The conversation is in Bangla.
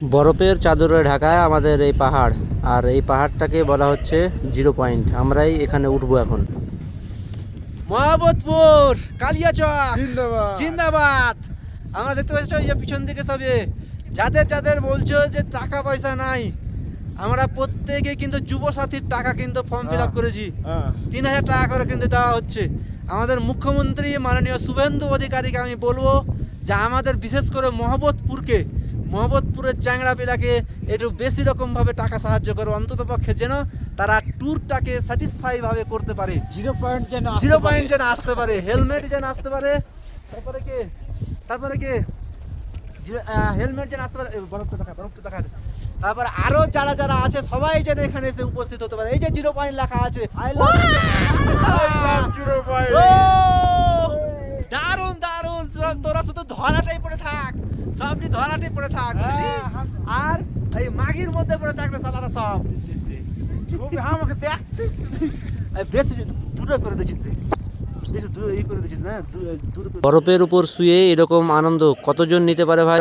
বরফের চাদরে ঢাকায় আমাদের এই পাহাড়, আর এই পাহাড়টাকে বলা হচ্ছে 0 পয়েন্ট। আমরাই এখানে উঠবো এখন। মহাবতপুর কালিয়াচক জিন্দাবাদ। জিন্দাবাদ। আমরা দেখতে পাচ্ছি এই যে পিছন দিকে সবে যাদের যাদের বলছো যে টাকা পয়সা নাই, আমরা প্রত্যেকে কিন্তু যুব সাথীর টাকা কিন্তু ফর্ম ফিল আপ করেছি। 3000 টাকা করে কিন্তু দেওয়া হচ্ছে। আমাদের মুখ্যমন্ত্রী মাননীয় শুভেন্দু অধিকারীকে আমি বলবো যে আমাদের বিশেষ করে মহব্বতপুরের চ্যাংড়া পিলাকে একটু বেশি রকমভাবে টাকা সাহায্য করে, অন্তত পক্ষে যেন তারা ট্যুরটাকে স্যাটিসফাই ভাবে করতে পারে। 0 পয়েন্ট যেন 0 পয়েন্ট যেন আসতে পারে, হেলমেট যেন আসতে পারে, তারপরে কি হেলমেট যেন আসতে পারে। বরফটা দেখা তারপরে আরো যারা যারা আছে সবাই যেন এখানে এসে উপস্থিত হতে পারে। এই যে 0 পয়েন্ট লেখা আছে, আই লাভ 0 পয়েন্ট। দারুন দারুন। তোরা শুধু ধরাটাই পড়ে থাক, সবটি ধরাটাই পড়ে থাক, বুঝলি? আর এই মাগির মধ্যে পড়ে থাকলে সালারা সব ছবি আমাকে দেখতে বেশি দূরে করে দিচ্ছিস, বেশি দূরে করে দিচ্ছিস না। বরফের উপর শুয়ে এরকম আনন্দ কতজন নিতে পারে ভাই?